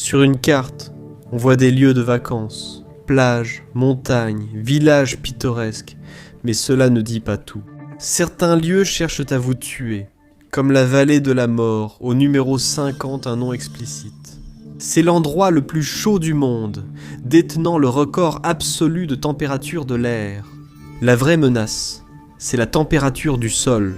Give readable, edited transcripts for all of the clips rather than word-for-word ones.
Sur une carte, on voit des lieux de vacances, plages, montagnes, villages pittoresques, mais cela ne dit pas tout. Certains lieux cherchent à vous tuer, comme la vallée de la mort, au numéro 50, un nom explicite. C'est l'endroit le plus chaud du monde, détenant le record absolu de température de l'air. La vraie menace, c'est la température du sol,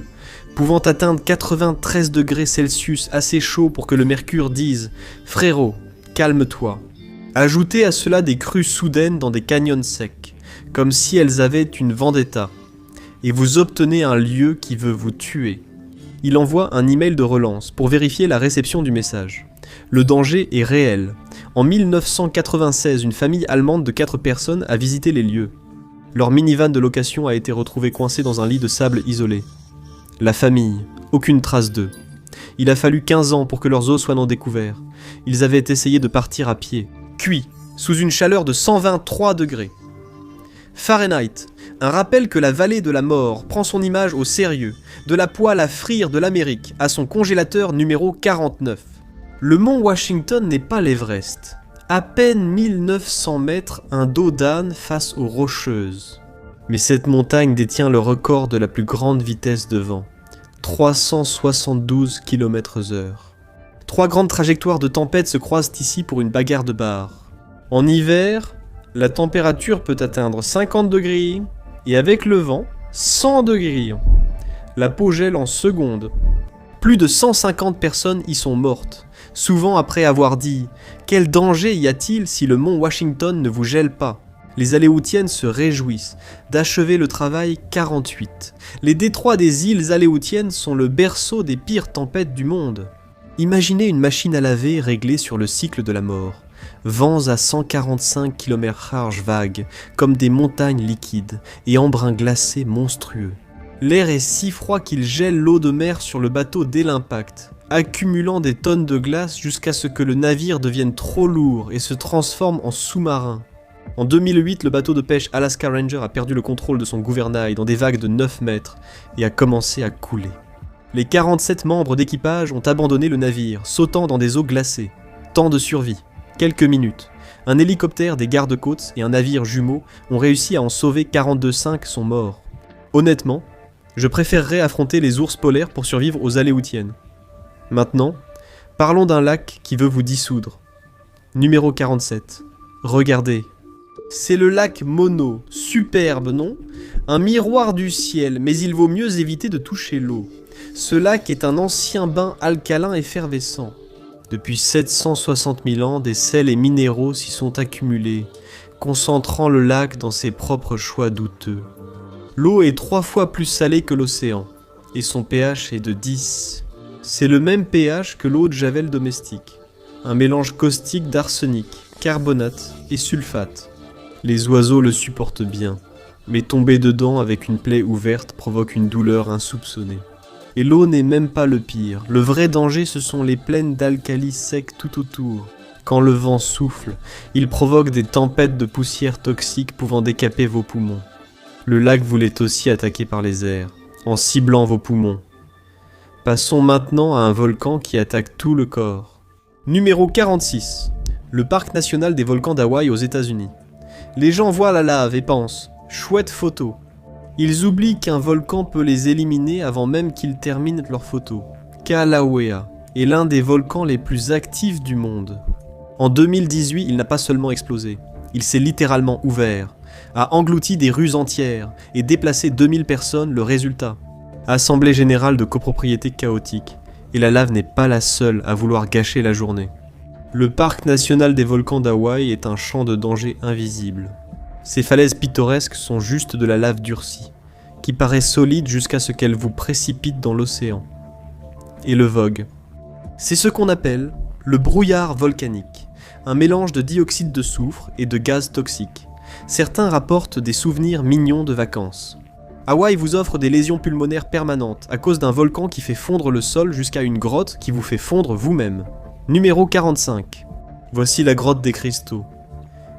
pouvant atteindre 93 degrés Celsius, assez chaud pour que le mercure dise « Frérot, calme-toi ». Ajoutez à cela des crues soudaines dans des canyons secs, comme si elles avaient une vendetta, et vous obtenez un lieu qui veut vous tuer. Il envoie un email de relance pour vérifier la réception du message. Le danger est réel. En 1996, une famille allemande de 4 personnes a visité les lieux. Leur minivan de location a été retrouvé coincé dans un lit de sable isolé. La famille, aucune trace d'eux. Il a fallu 15 ans pour que leurs os soient non découverts. Ils avaient essayé de partir à pied, cuits, sous une chaleur de 123 degrés. Fahrenheit, un rappel que la vallée de la mort prend son image au sérieux, de la poêle à frire de l'Amérique à son congélateur numéro 49. Le mont Washington n'est pas l'Everest. À peine 1900 mètres, un dos d'âne face aux Rocheuses. Mais cette montagne détient le record de la plus grande vitesse de vent, 372 km/h. 3 grandes trajectoires de tempête se croisent ici pour une bagarre de bar. En hiver, la température peut atteindre 50 degrés et avec le vent, 100 degrés. La peau gèle en secondes. Plus de 150 personnes y sont mortes, souvent après avoir dit « Quel danger y a-t-il si le mont Washington ne vous gèle pas ?» Les Aléoutiennes se réjouissent d'achever le travail 48. Les détroits des îles Aléoutiennes sont le berceau des pires tempêtes du monde. Imaginez une machine à laver réglée sur le cycle de la mort. Vents à 145 km/h vagues, comme des montagnes liquides, et embruns glacés monstrueux. L'air est si froid qu'il gèle l'eau de mer sur le bateau dès l'impact, accumulant des tonnes de glace jusqu'à ce que le navire devienne trop lourd et se transforme en sous-marin. En 2008, le bateau de pêche Alaska Ranger a perdu le contrôle de son gouvernail dans des vagues de 9 mètres et a commencé à couler. Les 47 membres d'équipage ont abandonné le navire, sautant dans des eaux glacées. Temps de survie, quelques minutes. Un hélicoptère des gardes-côtes et un navire jumeau ont réussi à en sauver 42,5 sont morts. Honnêtement, je préférerais affronter les ours polaires pour survivre aux Aléoutiennes. Maintenant, parlons d'un lac qui veut vous dissoudre. Numéro 47. Regardez. C'est le lac Mono, superbe, non? Un miroir du ciel, mais il vaut mieux éviter de toucher l'eau. Ce lac est un ancien bain alcalin effervescent. Depuis 760 000 ans, des sels et minéraux s'y sont accumulés, concentrant le lac dans ses propres choix douteux. L'eau est 3 fois plus salée que l'océan, et son pH est de 10. C'est le même pH que l'eau de javel domestique, un mélange caustique d'arsenic, carbonate et sulfate. Les oiseaux le supportent bien, mais tomber dedans avec une plaie ouverte provoque une douleur insoupçonnée. Et l'eau n'est même pas le pire, le vrai danger ce sont les plaines d'alcalis secs tout autour. Quand le vent souffle, il provoque des tempêtes de poussière toxique pouvant décaper vos poumons. Le lac vous l'est aussi attaqué par les airs, en ciblant vos poumons. Passons maintenant à un volcan qui attaque tout le corps. Numéro 46. Le parc national des volcans d'Hawaï aux États-Unis. Les gens voient la lave et pensent « chouette photo ». Ils oublient qu'un volcan peut les éliminer avant même qu'ils terminent leur photo. Kilauea est l'un des volcans les plus actifs du monde. En 2018, il n'a pas seulement explosé, il s'est littéralement ouvert, a englouti des rues entières et déplacé 2000 personnes, le résultat. Assemblée générale de copropriété chaotique, et la lave n'est pas la seule à vouloir gâcher la journée. Le parc national des volcans d'Hawaï est un champ de danger invisible. Ces falaises pittoresques sont juste de la lave durcie, qui paraît solide jusqu'à ce qu'elle vous précipite dans l'océan. Et le vogue. C'est ce qu'on appelle le brouillard volcanique, un mélange de dioxyde de soufre et de gaz toxiques. Certains rapportent des souvenirs mignons de vacances. Hawaï vous offre des lésions pulmonaires permanentes à cause d'un volcan qui fait fondre le sol jusqu'à une grotte qui vous fait fondre vous-même. Numéro 45. Voici la grotte des cristaux.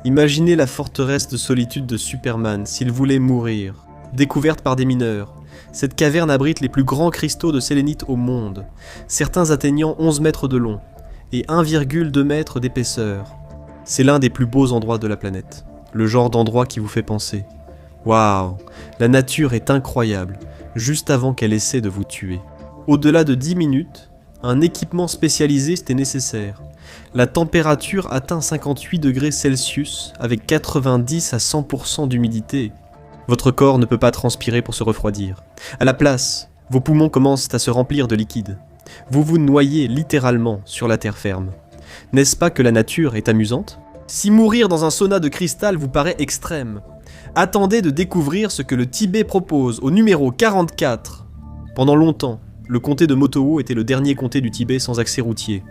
Imaginez la forteresse de solitude de Superman s'il voulait mourir. Découverte par des mineurs, cette caverne abrite les plus grands cristaux de sélénite au monde, certains atteignant 11 mètres de long. et 1,2 m d'épaisseur. C'est l'un des plus beaux endroits de la planète. Le genre d'endroit qui vous fait penser « Waouh, la nature est incroyable », juste avant qu'elle essaie de vous tuer. Au-delà de 10 minutes, un équipement spécialisé était nécessaire. La température atteint 58 degrés Celsius avec 90 à 100% d'humidité. Votre corps ne peut pas transpirer pour se refroidir. À la place, vos poumons commencent à se remplir de liquide. Vous vous noyez littéralement sur la terre ferme. N'est-ce pas que la nature est amusante ? Si mourir dans un sauna de cristal vous paraît extrême, attendez de découvrir ce que le Tibet propose au numéro 44. Pendant longtemps, le comté de Motowo était le dernier comté du Tibet sans accès routier.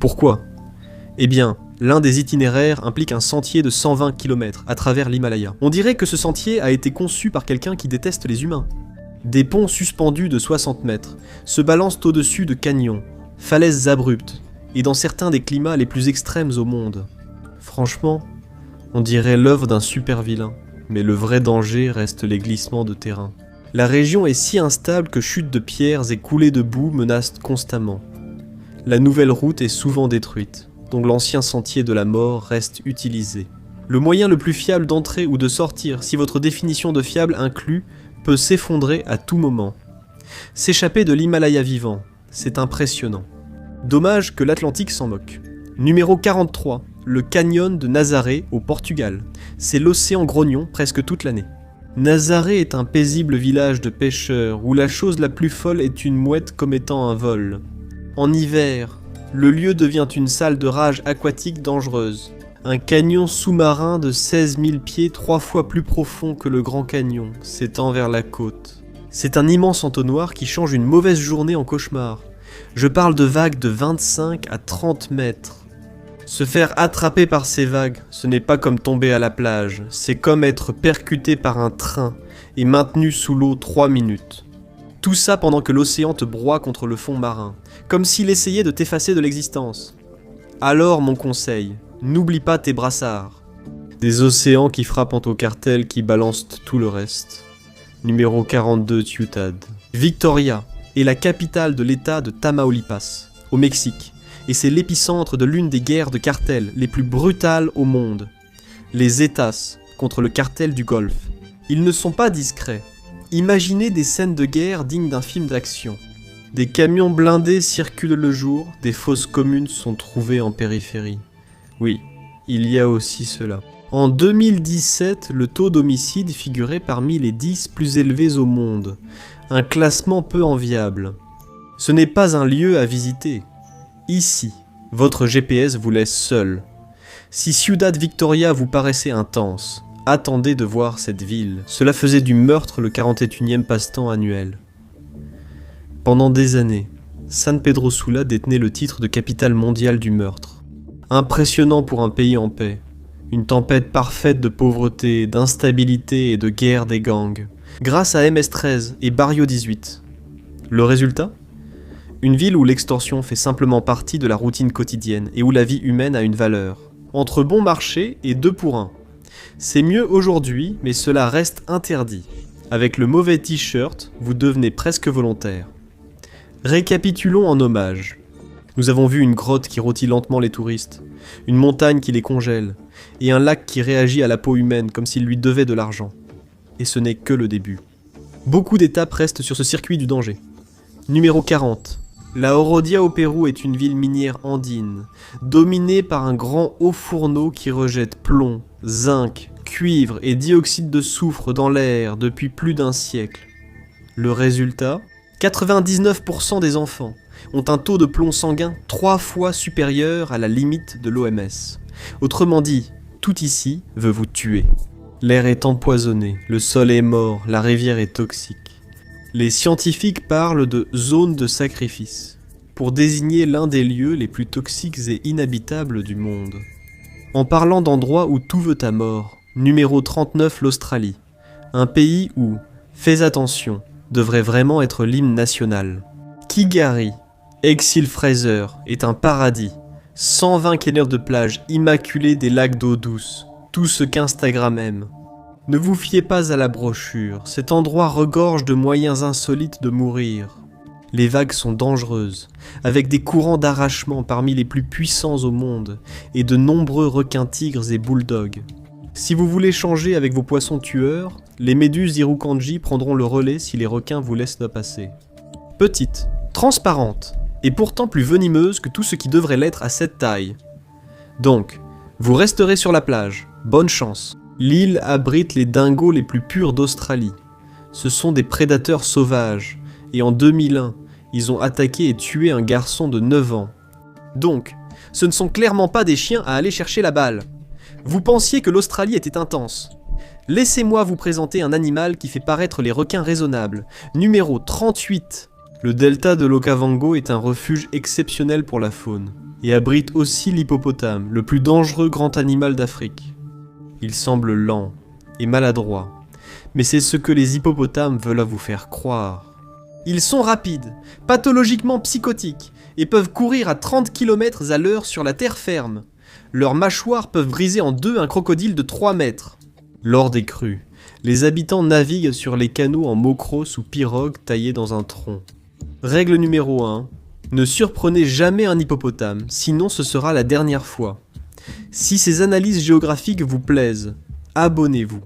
Pourquoi ? Eh bien, l'un des itinéraires implique un sentier de 120 km à travers l'Himalaya. On dirait que ce sentier a été conçu par quelqu'un qui déteste les humains. Des ponts suspendus de 60 mètres se balancent au-dessus de canyons, falaises abruptes, et dans certains des climats les plus extrêmes au monde. Franchement, on dirait l'œuvre d'un super vilain, mais le vrai danger reste les glissements de terrain. La région est si instable que chutes de pierres et coulées de boue menacent constamment. La nouvelle route est souvent détruite, donc l'ancien sentier de la mort reste utilisé. Le moyen le plus fiable d'entrer ou de sortir, si votre définition de fiable inclut, peut s'effondrer à tout moment. S'échapper de l'Himalaya vivant, c'est impressionnant. Dommage que l'Atlantique s'en moque. Numéro 43, le canyon de Nazaré au Portugal. C'est l'océan grognon presque toute l'année. Nazaré est un paisible village de pêcheurs où la chose la plus folle est une mouette commettant un vol. En hiver, le lieu devient une salle de rage aquatique dangereuse. Un canyon sous-marin de 16 000 pieds, 3 fois plus profond que le Grand Canyon, s'étend vers la côte. C'est un immense entonnoir qui change une mauvaise journée en cauchemar. Je parle de vagues de 25 à 30 mètres. Se faire attraper par ces vagues, ce n'est pas comme tomber à la plage, c'est comme être percuté par un train et maintenu sous l'eau 3 minutes. Tout ça pendant que l'océan te broie contre le fond marin, comme s'il essayait de t'effacer de l'existence. Alors mon conseil, n'oublie pas tes brassards. Des océans qui frappent au cartel qui balancent tout le reste. Numéro 42 Ciudad. Victoria est la capitale de l'état de Tamaulipas, au Mexique, et c'est l'épicentre de l'une des guerres de cartel les plus brutales au monde. Les Zetas contre le cartel du Golfe. Ils ne sont pas discrets. Imaginez des scènes de guerre dignes d'un film d'action. Des camions blindés circulent le jour, des fosses communes sont trouvées en périphérie. Oui, il y a aussi cela. En 2017, le taux d'homicide figurait parmi les 10 plus élevés au monde. Un classement peu enviable. Ce n'est pas un lieu à visiter. Ici, votre GPS vous laisse seul. Si Ciudad Victoria vous paraissait intense, attendez de voir cette ville. Cela faisait du meurtre le 41e passe-temps annuel. Pendant des années, San Pedro Sula détenait le titre de capitale mondiale du meurtre. Impressionnant pour un pays en paix. Une tempête parfaite de pauvreté, d'instabilité et de guerre des gangs. Grâce à MS-13 et Barrio 18. Le résultat ? Une ville où l'extorsion fait simplement partie de la routine quotidienne et où la vie humaine a une valeur. Entre bon marché et 2 pour 1. C'est mieux aujourd'hui, mais cela reste interdit. Avec le mauvais t-shirt, vous devenez presque volontaire. Récapitulons en hommage. Nous avons vu une grotte qui rôtit lentement les touristes, une montagne qui les congèle, et un lac qui réagit à la peau humaine comme s'il lui devait de l'argent. Et ce n'est que le début. Beaucoup d'étapes restent sur ce circuit du danger. Numéro 40. La Orodia au Pérou est une ville minière andine, dominée par un grand haut fourneau qui rejette plomb, zinc, cuivre et dioxyde de soufre dans l'air depuis plus d'un siècle. Le résultat ? 99% des enfants ont un taux de plomb sanguin 3 fois supérieur à la limite de l'OMS. Autrement dit, tout ici veut vous tuer. L'air est empoisonné, le sol est mort, la rivière est toxique. Les scientifiques parlent de zone de sacrifice, pour désigner l'un des lieux les plus toxiques et inhabitables du monde. En parlant d'endroits où tout veut ta mort, numéro 39 l'Australie, un pays où, fais attention, devrait vraiment être l'hymne national. Kigari, ex-île Fraser, est un paradis. 120 km de plage immaculée des lacs d'eau douce, tout ce qu'Instagram aime. Ne vous fiez pas à la brochure, cet endroit regorge de moyens insolites de mourir. Les vagues sont dangereuses, avec des courants d'arrachement parmi les plus puissants au monde, et de nombreux requins tigres et bulldogs. Si vous voulez changer avec vos poissons tueurs, les méduses Irukandji prendront le relais si les requins vous laissent passer. Petite, transparente, et pourtant plus venimeuse que tout ce qui devrait l'être à cette taille. Donc, vous resterez sur la plage, bonne chance. L'île abrite les dingos les plus purs d'Australie. Ce sont des prédateurs sauvages, et en 2001, ils ont attaqué et tué un garçon de 9 ans. Donc, ce ne sont clairement pas des chiens à aller chercher la balle. Vous pensiez que l'Australie était intense. Laissez-moi vous présenter un animal qui fait paraître les requins raisonnables. Numéro 38. Le delta de l'Okavango est un refuge exceptionnel pour la faune, et abrite aussi l'hippopotame, le plus dangereux grand animal d'Afrique. Il semble lent et maladroit, mais c'est ce que les hippopotames veulent à vous faire croire. Ils sont rapides, pathologiquement psychotiques, et peuvent courir à 30 km à l'heure sur la terre ferme. Leurs mâchoires peuvent briser en deux un crocodile de 3 mètres. Lors des crues, les habitants naviguent sur les canaux en mocros ou pirogues taillés dans un tronc. Règle numéro 1. Ne surprenez jamais un hippopotame, sinon ce sera la dernière fois. Si ces analyses géographiques vous plaisent, abonnez-vous.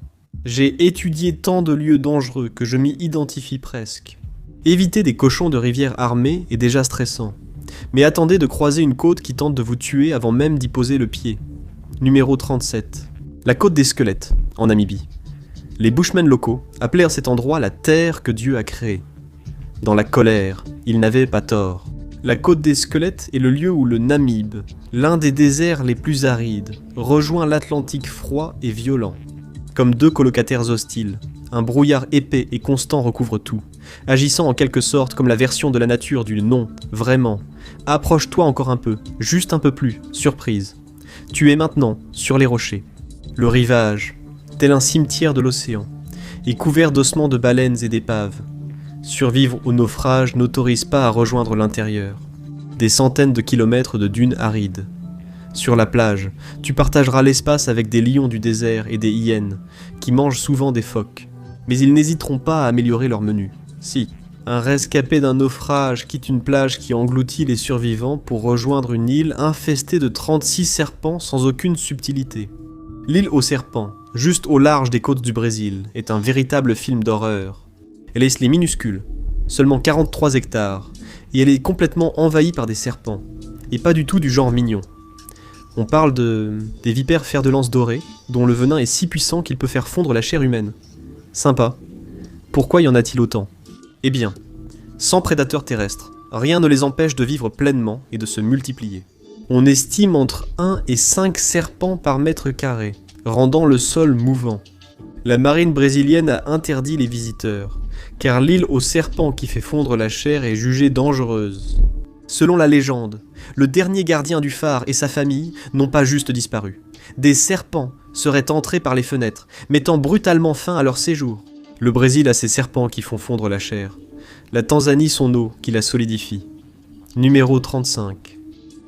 J'ai étudié tant de lieux dangereux que je m'y identifie presque. Éviter des cochons de rivière armés est déjà stressant. Mais attendez de croiser une côte qui tente de vous tuer avant même d'y poser le pied. Numéro 37. La côte des squelettes, en Namibie. Les bushmen locaux appelèrent cet endroit la terre que Dieu a créée. Dans la colère, ils n'avaient pas tort. La côte des squelettes est le lieu où le Namib, l'un des déserts les plus arides, rejoint l'Atlantique froid et violent. Comme deux colocataires hostiles, un brouillard épais et constant recouvre tout, agissant en quelque sorte comme la version de la nature du non, vraiment. Approche-toi encore un peu, juste un peu plus, surprise. Tu es maintenant sur les rochers. Le rivage, tel un cimetière de l'océan, est couvert d'ossements de baleines et d'épaves. Survivre au naufrage n'autorise pas à rejoindre l'intérieur. Des centaines de kilomètres de dunes arides. Sur la plage, tu partageras l'espace avec des lions du désert et des hyènes, qui mangent souvent des phoques. Mais ils n'hésiteront pas à améliorer leur menu. Si, un rescapé d'un naufrage quitte une plage qui engloutit les survivants pour rejoindre une île infestée de 36 serpents sans aucune subtilité. L'île aux serpents, juste au large des côtes du Brésil, est un véritable film d'horreur. Elle est minuscule, seulement 43 hectares, et elle est complètement envahie par des serpents, et pas du tout du genre mignon. On parle des vipères fer-de-lance dorées, dont le venin est si puissant qu'il peut faire fondre la chair humaine. Sympa. Pourquoi y en a-t-il autant ? Eh bien, sans prédateurs terrestres, rien ne les empêche de vivre pleinement et de se multiplier. On estime entre 1 et 5 serpents par mètre carré, rendant le sol mouvant. La marine brésilienne a interdit les visiteurs, car l'île aux serpents qui fait fondre la chair est jugée dangereuse. Selon la légende, le dernier gardien du phare et sa famille n'ont pas juste disparu. Des serpents seraient entrés par les fenêtres, mettant brutalement fin à leur séjour. Le Brésil a ses serpents qui font fondre la chair. La Tanzanie son eau qui la solidifie. Numéro 35.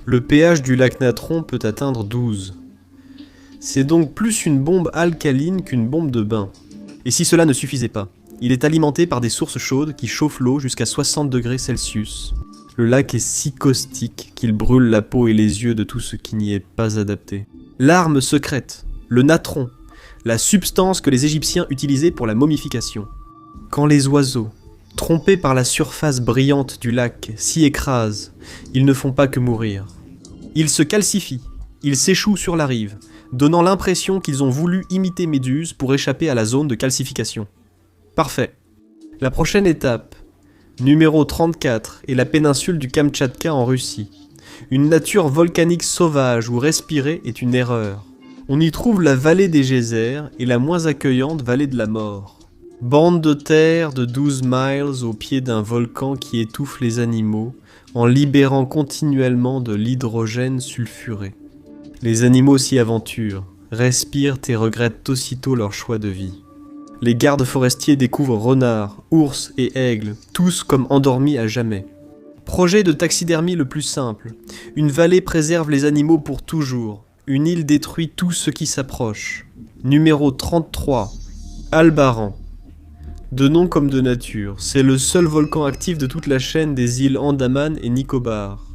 Le pH du lac Natron peut atteindre 12. C'est donc plus une bombe alcaline qu'une bombe de bain. Et si cela ne suffisait pas, il est alimenté par des sources chaudes qui chauffent l'eau jusqu'à 60 degrés Celsius. Le lac est si caustique qu'il brûle la peau et les yeux de tout ce qui n'y est pas adapté. L'arme secrète, le natron, la substance que les Égyptiens utilisaient pour la momification. Quand les oiseaux, trompés par la surface brillante du lac, s'y écrasent, ils ne font pas que mourir. Ils se calcifient, ils s'échouent sur la rive, donnant l'impression qu'ils ont voulu imiter Méduse pour échapper à la zone de calcification. Parfait. La prochaine étape, numéro 34, est la péninsule du Kamtchatka en Russie. Une nature volcanique sauvage où respirer est une erreur. On y trouve la vallée des geysers et la moins accueillante vallée de la mort. Bande de terre de 12 miles au pied d'un volcan qui étouffe les animaux en libérant continuellement de l'hydrogène sulfuré. Les animaux s'y aventurent, respirent et regrettent aussitôt leur choix de vie. Les gardes forestiers découvrent renards, ours et aigles, tous comme endormis à jamais. Projet de taxidermie le plus simple. Une vallée préserve les animaux pour toujours. Une île détruit tout ce qui s'approche. Numéro 33. Albaran. De nom comme de nature, c'est le seul volcan actif de toute la chaîne des îles Andaman et Nicobar.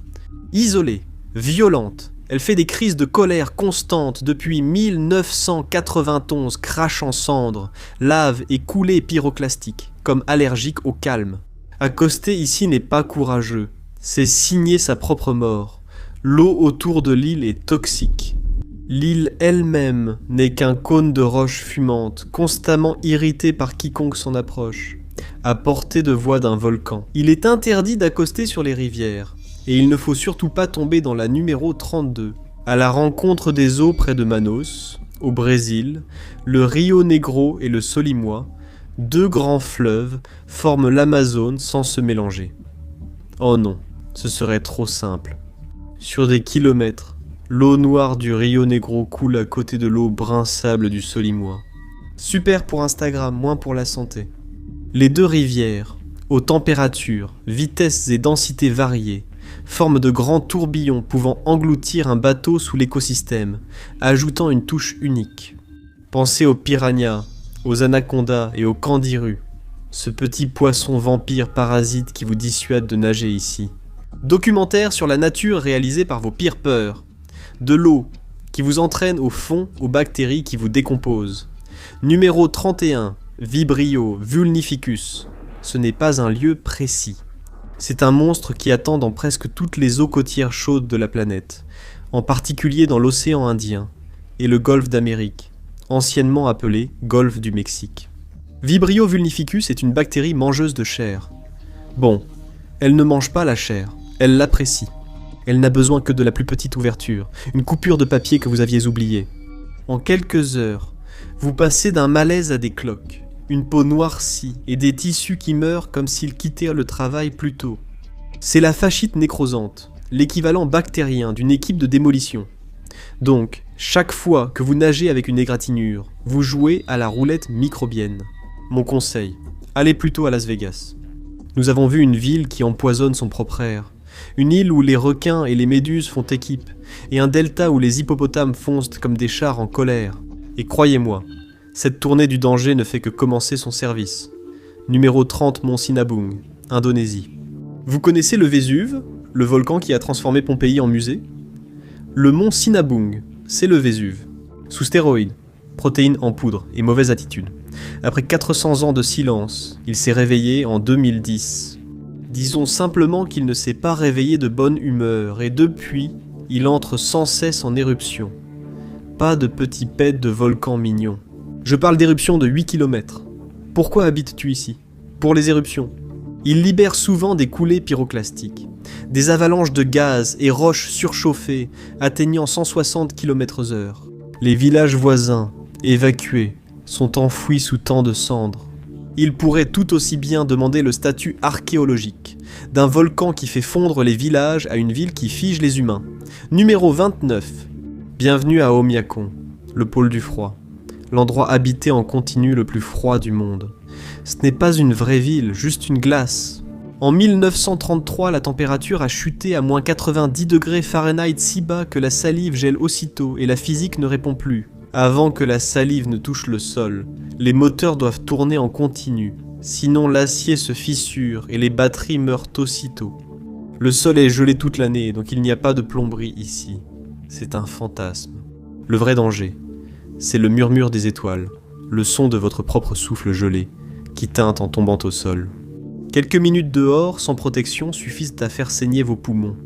Isolée, violente, elle fait des crises de colère constantes depuis 1991, crache en cendres, lave et coulées pyroclastiques, comme allergique au calme. Accoster ici n'est pas courageux, c'est signer sa propre mort. L'eau autour de l'île est toxique. L'île elle-même n'est qu'un cône de roches fumantes, constamment irrité par quiconque s'en approche, à portée de voix d'un volcan. Il est interdit d'accoster sur les rivières, et il ne faut surtout pas tomber dans la numéro 32. À la rencontre des eaux près de Manaus, au Brésil, le Rio Negro et le Solimois, deux grands fleuves, forment l'Amazone sans se mélanger. Oh non, ce serait trop simple. Sur des kilomètres, l'eau noire du Rio Negro coule à côté de l'eau brun sable du Solimois. Super pour Instagram, moins pour la santé. Les deux rivières, aux températures, vitesses et densités variées, forment de grands tourbillons pouvant engloutir un bateau sous l'écosystème, ajoutant une touche unique. Pensez aux piranhas, aux anacondas et aux candirus, ce petit poisson vampire parasite qui vous dissuade de nager ici. Documentaire sur la nature réalisé par vos pires peurs. De l'eau, qui vous entraîne au fond aux bactéries qui vous décomposent. Numéro 31, Vibrio vulnificus. Ce n'est pas un lieu précis. C'est un monstre qui attend dans presque toutes les eaux côtières chaudes de la planète, en particulier dans l'océan Indien et le golfe d'Amérique, anciennement appelé golfe du Mexique. Vibrio vulnificus est une bactérie mangeuse de chair. Bon, elle ne mange pas la chair, elle l'apprécie. Elle n'a besoin que de la plus petite ouverture, une coupure de papier que vous aviez oubliée. En quelques heures, vous passez d'un malaise à des cloques, une peau noircie et des tissus qui meurent comme s'ils quittaient le travail plus tôt. C'est la fasciite nécrosante, l'équivalent bactérien d'une équipe de démolition. Donc, chaque fois que vous nagez avec une égratignure, vous jouez à la roulette microbienne. Mon conseil, allez plutôt à Las Vegas. Nous avons vu une ville qui empoisonne son propre air. Une île où les requins et les méduses font équipe, et un delta où les hippopotames foncent comme des chars en colère. Et croyez-moi, cette tournée du danger ne fait que commencer son service. Numéro 30 Mont Sinabung, Indonésie. Vous connaissez le Vésuve, le volcan qui a transformé Pompéi en musée ? Le mont Sinabung, c'est le Vésuve. Sous stéroïdes, protéines en poudre et mauvaise attitude. Après 400 ans de silence, il s'est réveillé en 2010. Disons simplement qu'il ne s'est pas réveillé de bonne humeur, et depuis, il entre sans cesse en éruption. Pas de petits pets de volcan mignon. Je parle d'éruptions de 8 km. Pourquoi habites-tu ici ? Pour les éruptions. Il libère souvent des coulées pyroclastiques, des avalanches de gaz et roches surchauffées atteignant 160 km/h. Les villages voisins, évacués, sont enfouis sous tant de cendres. Il pourrait tout aussi bien demander le statut archéologique d'un volcan qui fait fondre les villages à une ville qui fige les humains. Numéro 29. Bienvenue à Omiakon, le pôle du froid, l'endroit habité en continu le plus froid du monde. Ce n'est pas une vraie ville, juste une glace. En 1933, la température a chuté à moins 90 degrés Fahrenheit si bas que la salive gèle aussitôt et la physique ne répond plus. Avant que la salive ne touche le sol, les moteurs doivent tourner en continu, sinon l'acier se fissure et les batteries meurent aussitôt. Le sol est gelé toute l'année, donc il n'y a pas de plomberie ici. C'est un fantasme. Le vrai danger, c'est le murmure des étoiles, le son de votre propre souffle gelé, qui teinte en tombant au sol. Quelques minutes dehors, sans protection, suffisent à faire saigner vos poumons.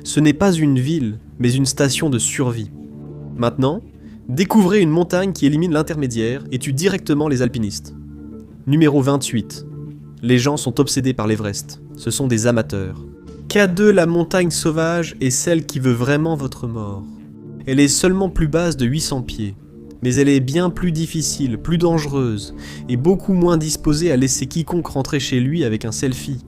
Ce n'est pas une ville, mais une station de survie. Maintenant, découvrez une montagne qui élimine l'intermédiaire et tue directement les alpinistes. Numéro 28. Les gens sont obsédés par l'Everest. Ce sont des amateurs. K2, la montagne sauvage, est celle qui veut vraiment votre mort. Elle est seulement plus basse de 800 pieds. Mais elle est bien plus difficile, plus dangereuse, et beaucoup moins disposée à laisser quiconque rentrer chez lui avec un selfie.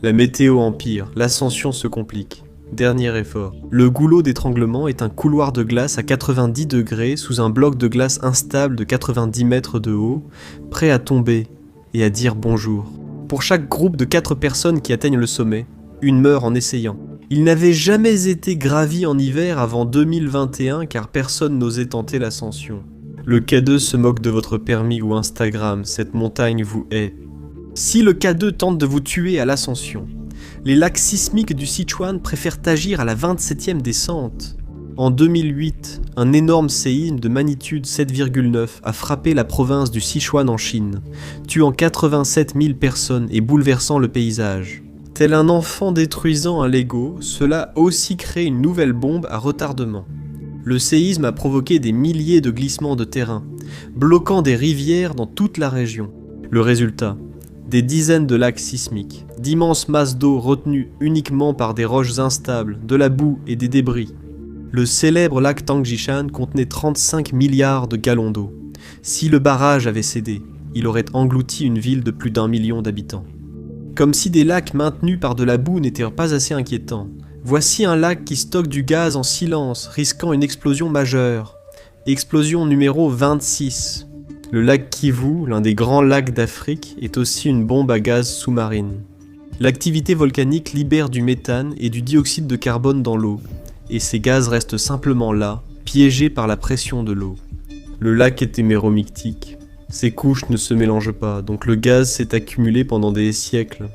La météo empire, l'ascension se complique. Dernier effort. Le goulot d'étranglement est un couloir de glace à 90 degrés sous un bloc de glace instable de 90 mètres de haut, prêt à tomber et à dire bonjour. Pour chaque groupe de 4 personnes qui atteignent le sommet, une meurt en essayant. Il n'avait jamais été gravi en hiver avant 2021 car personne n'osait tenter l'ascension. Le K2 se moque de votre permis ou Instagram, cette montagne vous hait. Si le K2 tente de vous tuer à l'ascension, les lacs sismiques du Sichuan préfèrent agir à la 27e descente. En 2008, un énorme séisme de magnitude 7,9 a frappé la province du Sichuan en Chine, tuant 87 000 personnes et bouleversant le paysage. Tel un enfant détruisant un Lego, cela a aussi créé une nouvelle bombe à retardement. Le séisme a provoqué des milliers de glissements de terrain, bloquant des rivières dans toute la région. Le résultat, des dizaines de lacs sismiques, d'immenses masses d'eau retenues uniquement par des roches instables, de la boue et des débris. Le célèbre lac Tangshan contenait 35 milliards de gallons d'eau. Si le barrage avait cédé, il aurait englouti une ville de plus d'1 million d'habitants. Comme si des lacs maintenus par de la boue n'étaient pas assez inquiétants, voici un lac qui stocke du gaz en silence, risquant une explosion majeure. Explosion numéro 26. Le lac Kivu, l'un des grands lacs d'Afrique, est aussi une bombe à gaz sous-marine. L'activité volcanique libère du méthane et du dioxyde de carbone dans l'eau, et ces gaz restent simplement là, piégés par la pression de l'eau. Le lac est héméromictique. Ces couches ne se mélangent pas, donc le gaz s'est accumulé pendant des siècles.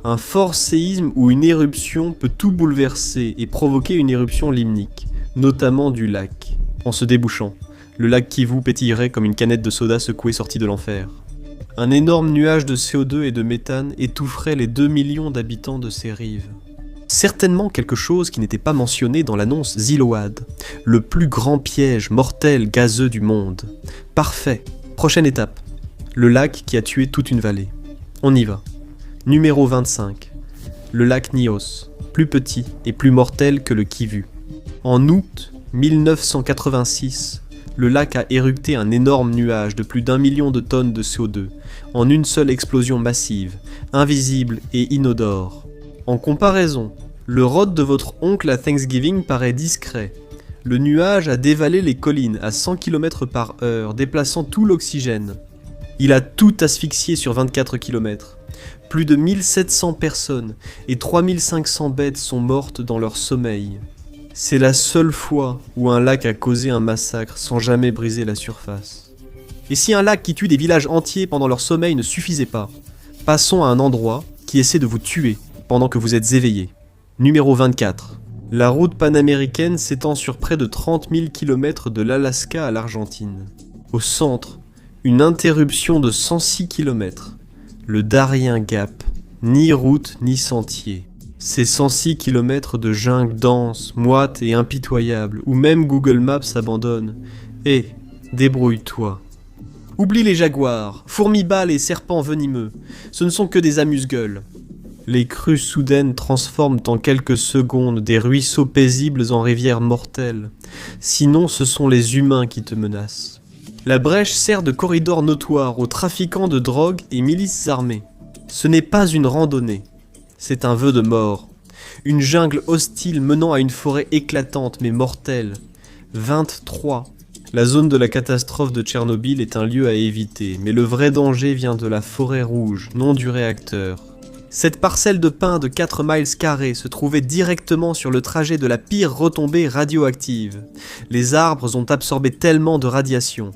Un fort séisme ou une éruption peut tout bouleverser et provoquer une éruption limnique, notamment du lac. En se débouchant, le lac Kivu pétillerait comme une canette de soda secouée sortie de l'enfer. Un énorme nuage de CO2 et de méthane étoufferait les 2 millions d'habitants de ces rives. Certainement quelque chose qui n'était pas mentionné dans l'annonce Ziload, le plus grand piège mortel gazeux du monde. Parfait. Prochaine étape. Le lac qui a tué toute une vallée. On y va. Numéro 25. Le lac Nyos, plus petit et plus mortel que le Kivu. En août 1986, le lac a érupté un énorme nuage de plus d'1 million de tonnes de CO2, en une seule explosion massive, invisible et inodore. En comparaison, le rod de votre oncle à Thanksgiving paraît discret. Le nuage a dévalé les collines à 100 km/h, déplaçant tout l'oxygène. Il a tout asphyxié sur 24 km. Plus de 1700 personnes et 3500 bêtes sont mortes dans leur sommeil. C'est la seule fois où un lac a causé un massacre sans jamais briser la surface. Et si un lac qui tue des villages entiers pendant leur sommeil ne suffisait pas, passons à un endroit qui essaie de vous tuer pendant que vous êtes éveillé. Numéro 24. La route panaméricaine s'étend sur près de 30 000 km de l'Alaska à l'Argentine. Au centre, une interruption de 106 km. Le Darien Gap. Ni route ni sentier. Ces 106 km de jungle dense, moite et impitoyable, où même Google Maps abandonne. Débrouille-toi. Oublie les jaguars, fourmis-balles et serpents venimeux. Ce ne sont que des amuse-gueules. Les crues soudaines transforment en quelques secondes des ruisseaux paisibles en rivières mortelles. Sinon, ce sont les humains qui te menacent. La brèche sert de corridor notoire aux trafiquants de drogue et milices armées. Ce n'est pas une randonnée, c'est un vœu de mort. Une jungle hostile menant à une forêt éclatante mais mortelle. 23. La zone de la catastrophe de Tchernobyl est un lieu à éviter, mais le vrai danger vient de la forêt rouge, non du réacteur. Cette parcelle de pin de 4 miles carrés se trouvait directement sur le trajet de la pire retombée radioactive. Les arbres ont absorbé tellement de radiation.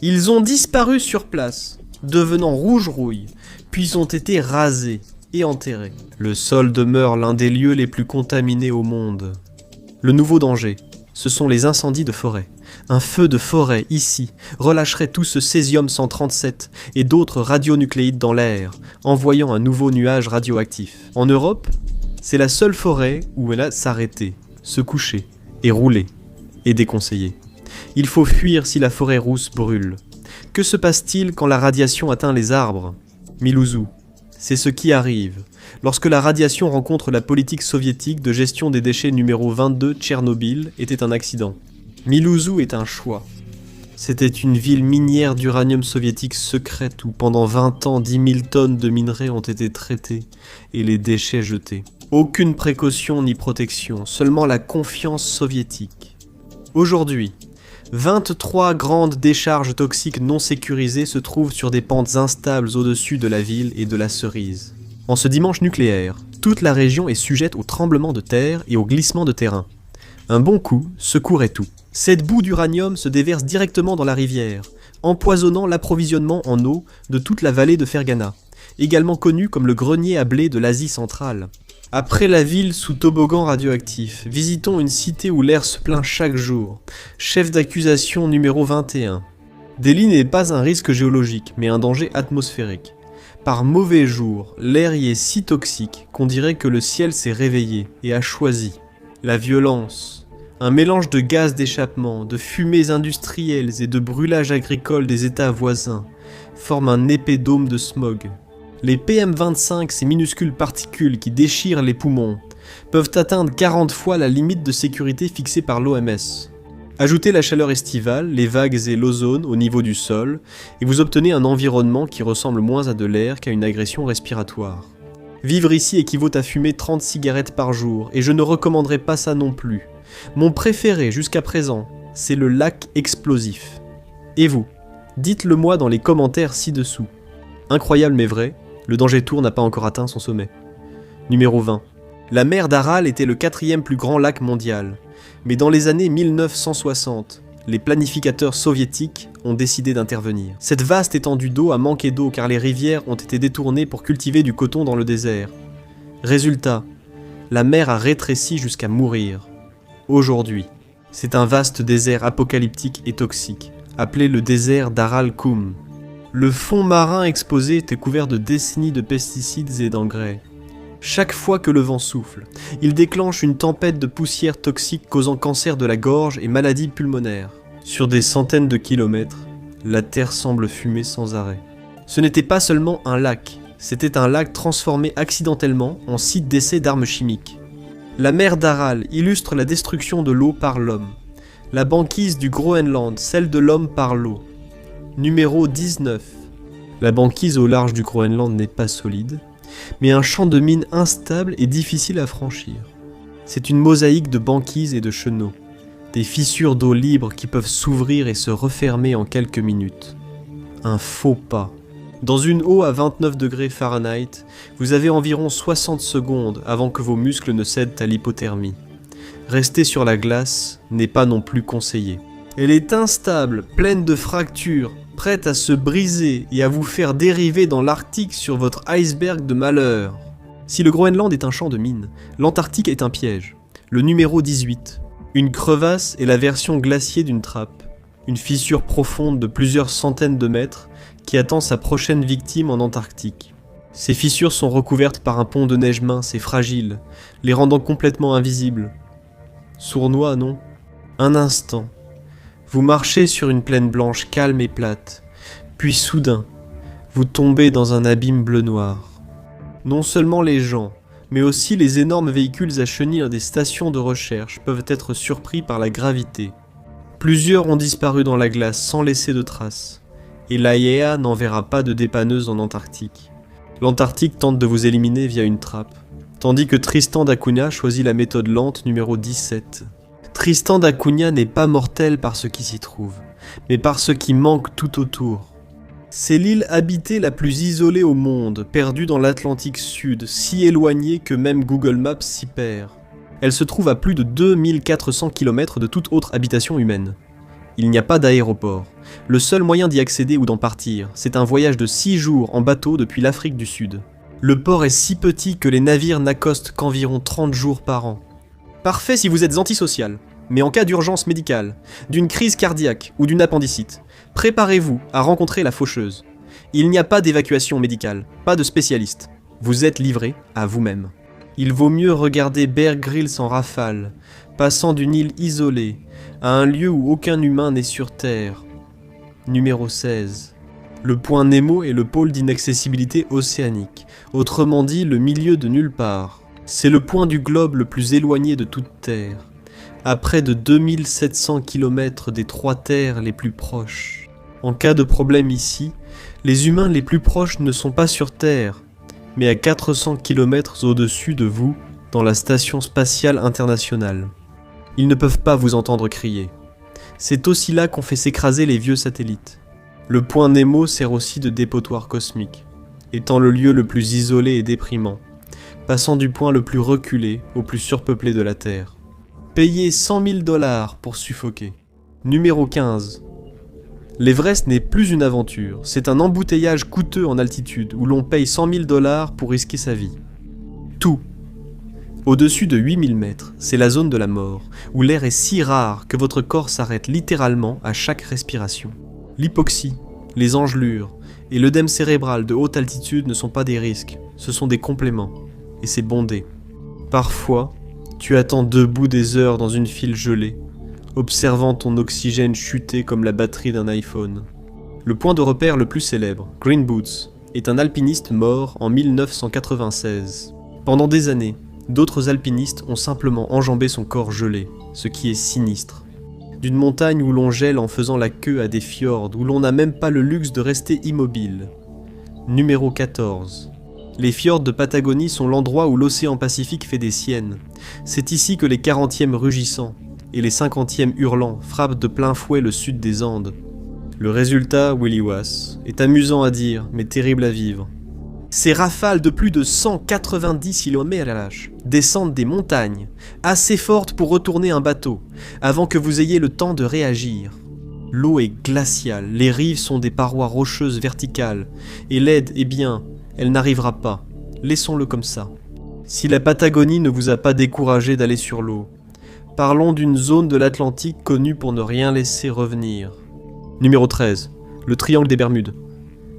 Ils ont disparu sur place, devenant rouge-rouille, puis ont été rasés et enterrés. Le sol demeure l'un des lieux les plus contaminés au monde. Le nouveau danger, ce sont les incendies de forêt. Un feu de forêt, ici, relâcherait tout ce césium-137 et d'autres radionucléides dans l'air, envoyant un nouveau nuage radioactif. En Europe, c'est la seule forêt où elle a s'arrêter, se coucher et rouler, et déconseillé. Il faut fuir si la forêt rousse brûle. Que se passe-t-il quand la radiation atteint les arbres ? Milouzou, c'est ce qui arrive lorsque la radiation rencontre la politique soviétique de gestion des déchets numéro 22 Tchernobyl était un accident. Milouzou est un choix. C'était une ville minière d'uranium soviétique secrète où pendant 20 ans 10 000 tonnes de minerais ont été traités et les déchets jetés. Aucune précaution ni protection, seulement la confiance soviétique. Aujourd'hui, 23 grandes décharges toxiques non sécurisées se trouvent sur des pentes instables au-dessus de la ville et de la cerise. En ce dimanche nucléaire, toute la région est sujette aux tremblements de terre et aux glissements de terrain. Un bon coup secouerait tout. Cette boue d'uranium se déverse directement dans la rivière, empoisonnant l'approvisionnement en eau de toute la vallée de Fergana, également connu comme le grenier à blé de l'Asie centrale. Après la ville sous toboggan radioactif, visitons une cité où l'air se plaint chaque jour. Chef d'accusation numéro 21. Delhi n'est pas un risque géologique, mais un danger atmosphérique. Par mauvais jour, l'air y est si toxique qu'on dirait que le ciel s'est réveillé et a choisi. La violence, un mélange de gaz d'échappement, de fumées industrielles et de brûlages agricoles des États voisins, forme un épais dôme de smog. Les PM25, ces minuscules particules qui déchirent les poumons, peuvent atteindre 40 fois la limite de sécurité fixée par l'OMS. Ajoutez la chaleur estivale, les vagues et l'ozone au niveau du sol, et vous obtenez un environnement qui ressemble moins à de l'air qu'à une agression respiratoire. Vivre ici équivaut à fumer 30 cigarettes par jour, et je ne recommanderais pas ça non plus. Mon préféré jusqu'à présent, c'est le lac explosif. Et vous? Dites-le moi dans les commentaires ci-dessous. Incroyable mais vrai, le danger Tour n'a pas encore atteint son sommet. Numéro 20. La mer d'Aral était le 4e plus grand lac mondial. Mais dans les années 1960, les planificateurs soviétiques ont décidé d'intervenir. Cette vaste étendue d'eau a manqué d'eau car les rivières ont été détournées pour cultiver du coton dans le désert. Résultat, la mer a rétréci jusqu'à mourir. Aujourd'hui, c'est un vaste désert apocalyptique et toxique, appelé le désert d'Aral-Koum. Le fond marin exposé était couvert de décennies de pesticides et d'engrais. Chaque fois que le vent souffle, il déclenche une tempête de poussière toxique causant cancer de la gorge et maladies pulmonaires. Sur des centaines de kilomètres, la terre semble fumer sans arrêt. Ce n'était pas seulement un lac, c'était un lac transformé accidentellement en site d'essai d'armes chimiques. La mer d'Aral illustre la destruction de l'eau par l'homme. La banquise du Groenland, celle de l'homme par l'eau. Numéro 19. La banquise au large du Groenland n'est pas solide, mais un champ de mine instable et difficile à franchir. C'est une mosaïque de banquises et de chenaux, des fissures d'eau libre qui peuvent s'ouvrir et se refermer en quelques minutes. Un faux pas. Dans une eau à 29 degrés Fahrenheit, vous avez environ 60 secondes avant que vos muscles ne cèdent à l'hypothermie. Rester sur la glace n'est pas non plus conseillé. Elle est instable, pleine de fractures, prête à se briser et à vous faire dériver dans l'Arctique sur votre iceberg de malheur. Si le Groenland est un champ de mines, l'Antarctique est un piège. Le numéro 18. Une crevasse est la version glaciée d'une trappe. Une fissure profonde de plusieurs centaines de mètres qui attend sa prochaine victime en Antarctique. Ces fissures sont recouvertes par un pont de neige mince et fragile, les rendant complètement invisibles. Sournois, non? Un instant. Vous marchez sur une plaine blanche calme et plate, puis soudain, vous tombez dans un abîme bleu-noir. Non seulement les gens, mais aussi les énormes véhicules à chenilles des stations de recherche peuvent être surpris par la gravité. Plusieurs ont disparu dans la glace sans laisser de traces, et l'AIEA n'enverra pas de dépanneuse en Antarctique. L'Antarctique tente de vous éliminer via une trappe, tandis que Tristan da Cunha choisit la méthode lente numéro 17. Tristan da Cunha n'est pas mortel par ce qui s'y trouve, mais par ce qui manque tout autour. C'est l'île habitée la plus isolée au monde, perdue dans l'Atlantique Sud, si éloignée que même Google Maps s'y perd. Elle se trouve à plus de 2400 km de toute autre habitation humaine. Il n'y a pas d'aéroport. Le seul moyen d'y accéder ou d'en partir, c'est un voyage de 6 jours en bateau depuis l'Afrique du Sud. Le port est si petit que les navires n'accostent qu'environ 30 jours par an. Parfait si vous êtes antisocial, mais en cas d'urgence médicale, d'une crise cardiaque ou d'une appendicite, préparez-vous à rencontrer la faucheuse. Il n'y a pas d'évacuation médicale, pas de spécialiste. Vous êtes livré à vous-même. Il vaut mieux regarder Bear Grylls en rafale, passant d'une île isolée à un lieu où aucun humain n'est sur Terre. Numéro 16. Le point Nemo est le pôle d'inaccessibilité océanique, autrement dit le milieu de nulle part. C'est le point du globe le plus éloigné de toute Terre, à près de 2700 km des 3 terres les plus proches. En cas de problème ici, les humains les plus proches ne sont pas sur Terre, mais à 400 km au-dessus de vous, dans la Station Spatiale Internationale. Ils ne peuvent pas vous entendre crier. C'est aussi là qu'on fait s'écraser les vieux satellites. Le point Nemo sert aussi de dépotoir cosmique, étant le lieu le plus isolé et déprimant, passant du point le plus reculé au plus surpeuplé de la Terre. Payez $100 000 pour suffoquer. Numéro 15. L'Everest n'est plus une aventure, c'est un embouteillage coûteux en altitude où l'on paye 100 000 $ pour risquer sa vie. Tout. Au-dessus de 8000 mètres, c'est la zone de la mort, où l'air est si rare que votre corps s'arrête littéralement à chaque respiration. L'hypoxie, les engelures et l'œdème cérébral de haute altitude ne sont pas des risques, ce sont des compléments, et c'est bondé. Parfois, tu attends debout des heures dans une file gelée, observant ton oxygène chuter comme la batterie d'un iPhone. Le point de repère le plus célèbre, Green Boots, est un alpiniste mort en 1996. Pendant des années, d'autres alpinistes ont simplement enjambé son corps gelé, ce qui est sinistre. D'une montagne où l'on gèle en faisant la queue à des fjords, où l'on n'a même pas le luxe de rester immobile. Numéro 14. Les fjords de Patagonie sont l'endroit où l'océan Pacifique fait des siennes. C'est ici que les 40e rugissants et les 50e hurlants frappent de plein fouet le sud des Andes. Le résultat, Willy Was, est amusant à dire, mais terrible à vivre. Ces rafales de plus de 190 km/h descendent des montagnes, assez fortes pour retourner un bateau, avant que vous ayez le temps de réagir. L'eau est glaciale, les rives sont des parois rocheuses verticales, et l'aide, eh bien, elle n'arrivera pas. Laissons-le comme ça. Si la Patagonie ne vous a pas découragé d'aller sur l'eau, parlons d'une zone de l'Atlantique connue pour ne rien laisser revenir. Numéro 13. Le triangle des Bermudes.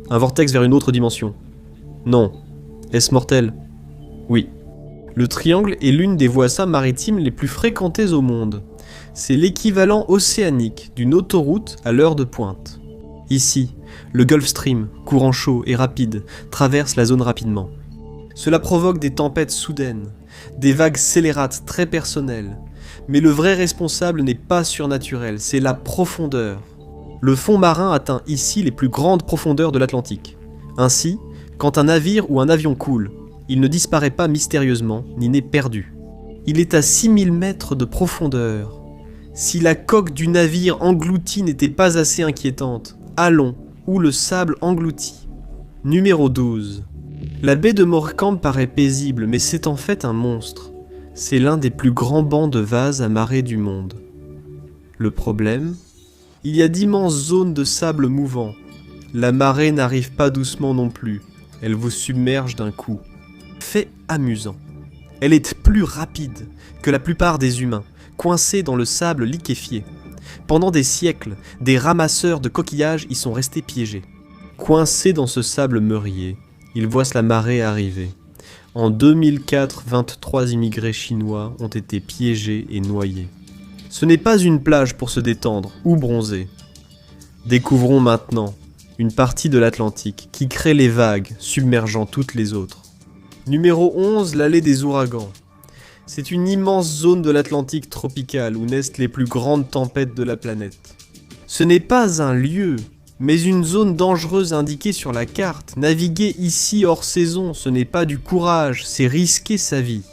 Un vortex vers une autre dimension. Non. Est-ce mortel? Oui. Le triangle est l'une des voies maritimes les plus fréquentées au monde. C'est l'équivalent océanique d'une autoroute à l'heure de pointe. Ici, le Gulf Stream, courant chaud et rapide, traverse la zone rapidement. Cela provoque des tempêtes soudaines, des vagues scélérates très personnelles. Mais le vrai responsable n'est pas surnaturel, c'est la profondeur. Le fond marin atteint ici les plus grandes profondeurs de l'Atlantique. Ainsi, quand un navire ou un avion coule, il ne disparaît pas mystérieusement, ni n'est perdu. Il est à 6000 mètres de profondeur. Si la coque du navire englouti n'était pas assez inquiétante, allons, où le sable engloutit. Numéro 12. La baie de Morecambe paraît paisible, mais c'est en fait un monstre. C'est l'un des plus grands bancs de vase à marée du monde. Le problème? Il y a d'immenses zones de sable mouvant. La marée n'arrive pas doucement non plus. Elle vous submerge d'un coup. Fait amusant. Elle est plus rapide que la plupart des humains, coincés dans le sable liquéfié. Pendant des siècles, des ramasseurs de coquillages y sont restés piégés. Coincés dans ce sable meurier, ils voient la marée arriver. En 2004, 23 immigrés chinois ont été piégés et noyés. Ce n'est pas une plage pour se détendre ou bronzer. Découvrons maintenant une partie de l'Atlantique qui crée les vagues, submergeant toutes les autres. Numéro 11, l'allée des ouragans. C'est une immense zone de l'Atlantique tropicale où naissent les plus grandes tempêtes de la planète. Ce n'est pas un lieu, mais une zone dangereuse indiquée sur la carte. Naviguer ici hors saison, ce n'est pas du courage, c'est risquer sa vie.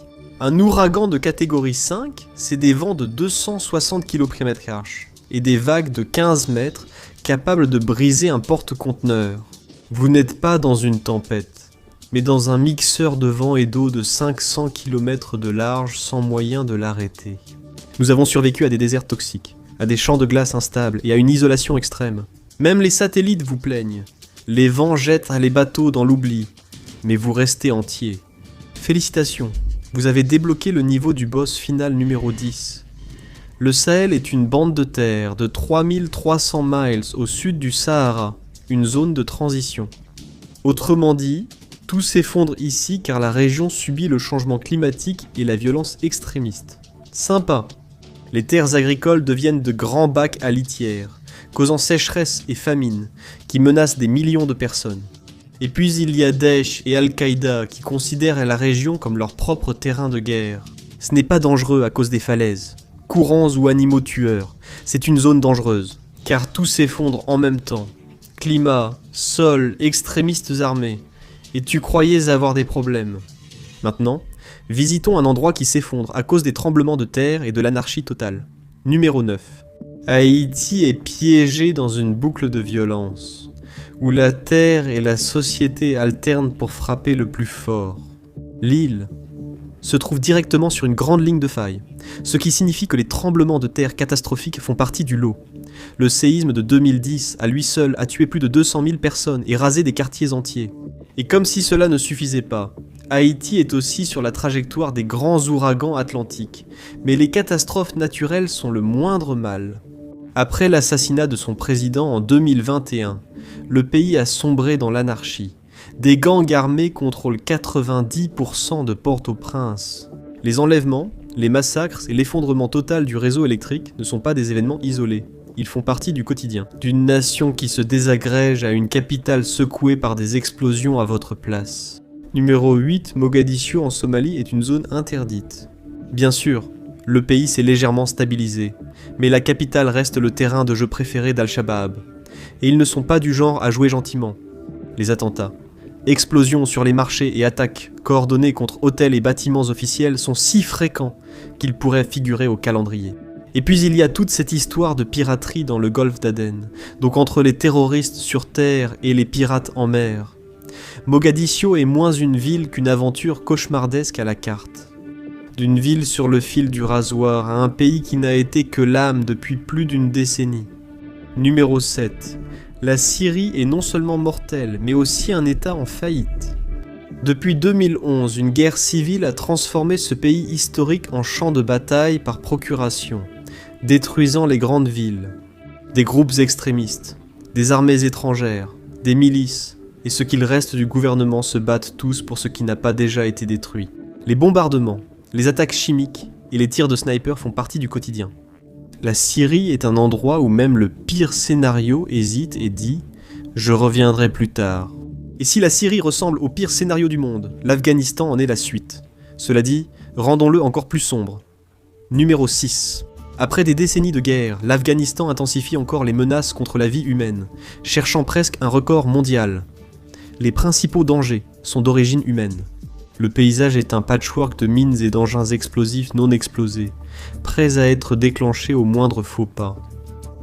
Un ouragan de catégorie 5, c'est des vents de 260 km/h et des vagues de 15 mètres capables de briser un porte-conteneur. Vous n'êtes pas dans une tempête, mais dans un mixeur de vent et d'eau de 500 km de large sans moyen de l'arrêter. Nous avons survécu à des déserts toxiques, à des champs de glace instables et à une isolation extrême. Même les satellites vous plaignent. Les vents jettent les bateaux dans l'oubli, mais vous restez entier. Félicitations, vous avez débloqué le niveau du boss final numéro 10. Le Sahel est une bande de terre de 3300 miles au sud du Sahara, une zone de transition. Autrement dit, tout s'effondre ici car la région subit le changement climatique et la violence extrémiste. Sympa. Les terres agricoles deviennent de grands bacs à litière, causant sécheresse et famine, qui menacent des millions de personnes. Et puis il y a Daesh et Al-Qaïda qui considèrent la région comme leur propre terrain de guerre. Ce n'est pas dangereux à cause des falaises, courants ou animaux tueurs. C'est une zone dangereuse, car tout s'effondre en même temps. Climat, sol, extrémistes armés. Et tu croyais avoir des problèmes. Maintenant, visitons un endroit qui s'effondre à cause des tremblements de terre et de l'anarchie totale. Numéro 9. Haïti est piégé dans une boucle de violence, où la terre et la société alternent pour frapper le plus fort. L'île, se trouve directement sur une grande ligne de faille, ce qui signifie que les tremblements de terre catastrophiques font partie du lot. Le séisme de 2010, à lui seul, a tué plus de 200 000 personnes et rasé des quartiers entiers. Et comme si cela ne suffisait pas, Haïti est aussi sur la trajectoire des grands ouragans atlantiques, mais les catastrophes naturelles sont le moindre mal. Après l'assassinat de son président en 2021, le pays a sombré dans l'anarchie. Des gangs armés contrôlent 90% de Port-au-Prince. Les enlèvements, les massacres et l'effondrement total du réseau électrique ne sont pas des événements isolés. Ils font partie du quotidien. D'une nation qui se désagrège à une capitale secouée par des explosions à votre place. Numéro 8, Mogadiscio en Somalie est une zone interdite. Bien sûr, le pays s'est légèrement stabilisé, mais la capitale reste le terrain de jeu préféré d'Al-Shabaab. Et ils ne sont pas du genre à jouer gentiment. Les attentats, explosions sur les marchés et attaques coordonnées contre hôtels et bâtiments officiels sont si fréquents qu'ils pourraient figurer au calendrier. Et puis il y a toute cette histoire de piraterie dans le golfe d'Aden, donc entre les terroristes sur terre et les pirates en mer. Mogadiscio est moins une ville qu'une aventure cauchemardesque à la carte. D'une ville sur le fil du rasoir à un pays qui n'a été que l'âme depuis plus d'une décennie. Numéro 7. La Syrie est non seulement mortelle, mais aussi un État en faillite. Depuis 2011, une guerre civile a transformé ce pays historique en champ de bataille par procuration, détruisant les grandes villes, des groupes extrémistes, des armées étrangères, des milices, et ce qu'il reste du gouvernement se battent tous pour ce qui n'a pas déjà été détruit. Les bombardements, les attaques chimiques et les tirs de sniper font partie du quotidien. La Syrie est un endroit où même le pire scénario hésite et dit « Je reviendrai plus tard ». Et si la Syrie ressemble au pire scénario du monde, l'Afghanistan en est la suite. Cela dit, rendons-le encore plus sombre. Numéro 6. Après des décennies de guerre, l'Afghanistan intensifie encore les menaces contre la vie humaine, cherchant presque un record mondial. Les principaux dangers sont d'origine humaine. Le paysage est un patchwork de mines et d'engins explosifs non explosés, prêts à être déclenchés au moindre faux pas.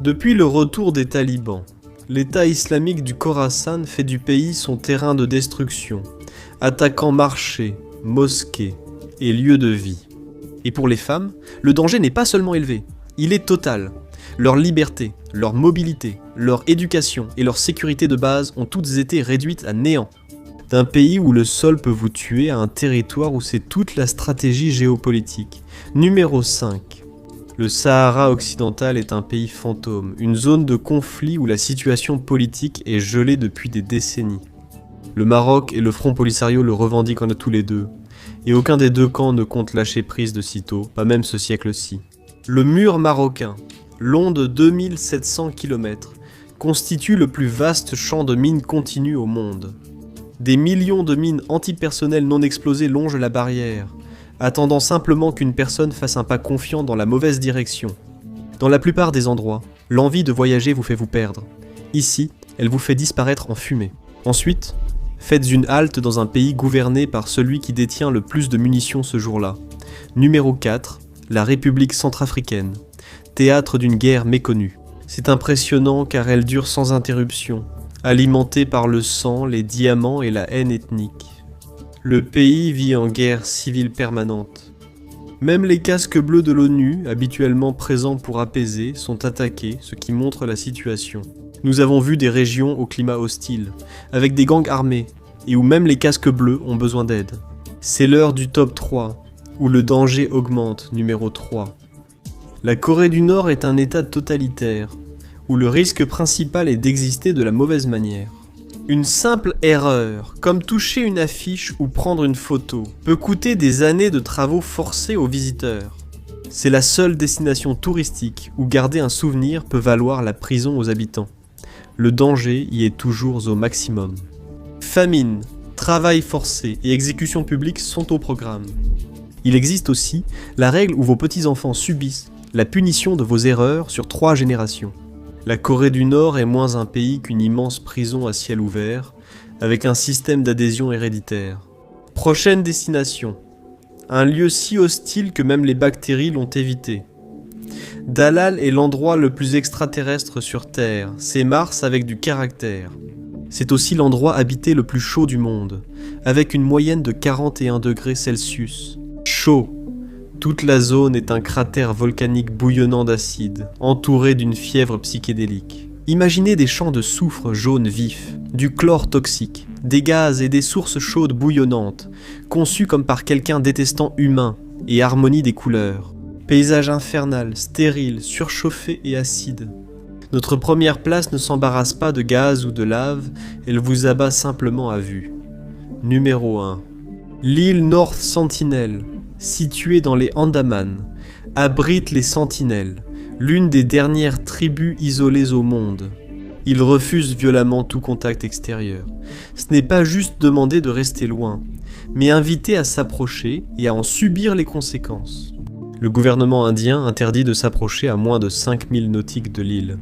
Depuis le retour des talibans, l'État islamique du Khorasan fait du pays son terrain de destruction, attaquant marchés, mosquées et lieux de vie. Et pour les femmes, le danger n'est pas seulement élevé, il est total. Leur liberté, leur mobilité, leur éducation et leur sécurité de base ont toutes été réduites à néant. D'un pays où le sol peut vous tuer à un territoire où c'est toute la stratégie géopolitique. Numéro 5. Le Sahara occidental est un pays fantôme, une zone de conflit où la situation politique est gelée depuis des décennies. Le Maroc et le Front Polisario le revendiquent tous les deux, et aucun des deux camps ne compte lâcher prise de sitôt, pas même ce siècle-ci. Le mur marocain, long de 2700 km, constitue le plus vaste champ de mines continues au monde. Des millions de mines antipersonnelles non explosées longent la barrière, attendant simplement qu'une personne fasse un pas confiant dans la mauvaise direction. Dans la plupart des endroits, l'envie de voyager vous fait vous perdre. Ici, elle vous fait disparaître en fumée. Ensuite, faites une halte dans un pays gouverné par celui qui détient le plus de munitions ce jour-là. Numéro 4, la République centrafricaine, théâtre d'une guerre méconnue. C'est impressionnant car elle dure sans interruption, alimentée par le sang, les diamants et la haine ethnique. Le pays vit en guerre civile permanente. Même les casques bleus de l'ONU, habituellement présents pour apaiser, sont attaqués, ce qui montre la situation. Nous avons vu des régions au climat hostile, avec des gangs armés, et où même les casques bleus ont besoin d'aide. C'est l'heure du top 3, où le danger augmente, numéro 3. La Corée du Nord est un état totalitaire, où le risque principal est d'exister de la mauvaise manière. Une simple erreur, comme toucher une affiche ou prendre une photo, peut coûter des années de travaux forcés aux visiteurs. C'est la seule destination touristique où garder un souvenir peut valoir la prison aux habitants. Le danger y est toujours au maximum. Famine, travail forcé et exécution publique sont au programme. Il existe aussi la règle où vos petits-enfants subissent la punition de vos erreurs sur 3 générations. La Corée du Nord est moins un pays qu'une immense prison à ciel ouvert, avec un système d'adhésion héréditaire. Prochaine destination. Un lieu si hostile que même les bactéries l'ont évité. Dalal est l'endroit le plus extraterrestre sur Terre, c'est Mars avec du caractère. C'est aussi l'endroit habité le plus chaud du monde, avec une moyenne de 41 degrés Celsius. Chaud. Toute la zone est un cratère volcanique bouillonnant d'acide, entouré d'une fièvre psychédélique. Imaginez des champs de soufre jaune vif, du chlore toxique, des gaz et des sources chaudes bouillonnantes, conçues comme par quelqu'un détestant humain, et harmonie des couleurs. Paysage infernal, stérile, surchauffé et acide. Notre première place ne s'embarrasse pas de gaz ou de lave, elle vous abat simplement à vue. Numéro 1. L'île North Sentinel, située dans les Andaman, abrite les Sentinelles, l'une des dernières tribus isolées au monde. Ils refusent violemment tout contact extérieur. Ce n'est pas juste demander de rester loin, mais inviter à s'approcher et à en subir les conséquences. Le gouvernement indien interdit de s'approcher à moins de 5000 nautiques de l'île.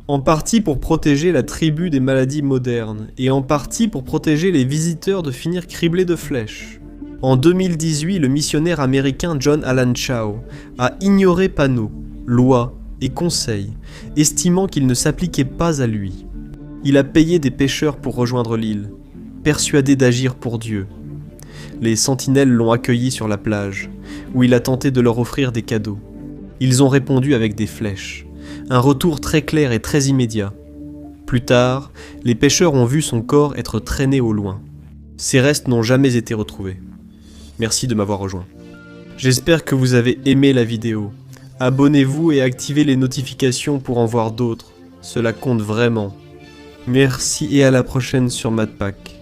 En partie pour protéger la tribu des maladies modernes, et en partie pour protéger les visiteurs de finir criblés de flèches. En 2018, le missionnaire américain John Allen Chau a ignoré panneaux, lois et conseils, estimant qu'ils ne s'appliquaient pas à lui. Il a payé des pêcheurs pour rejoindre l'île, persuadé d'agir pour Dieu. Les sentinelles l'ont accueilli sur la plage, où il a tenté de leur offrir des cadeaux. Ils ont répondu avec des flèches, un retour très clair et très immédiat. Plus tard, les pêcheurs ont vu son corps être traîné au loin. Ses restes n'ont jamais été retrouvés. Merci de m'avoir rejoint. J'espère que vous avez aimé la vidéo. Abonnez-vous et activez les notifications pour en voir d'autres. Cela compte vraiment. Merci et à la prochaine sur MadPack.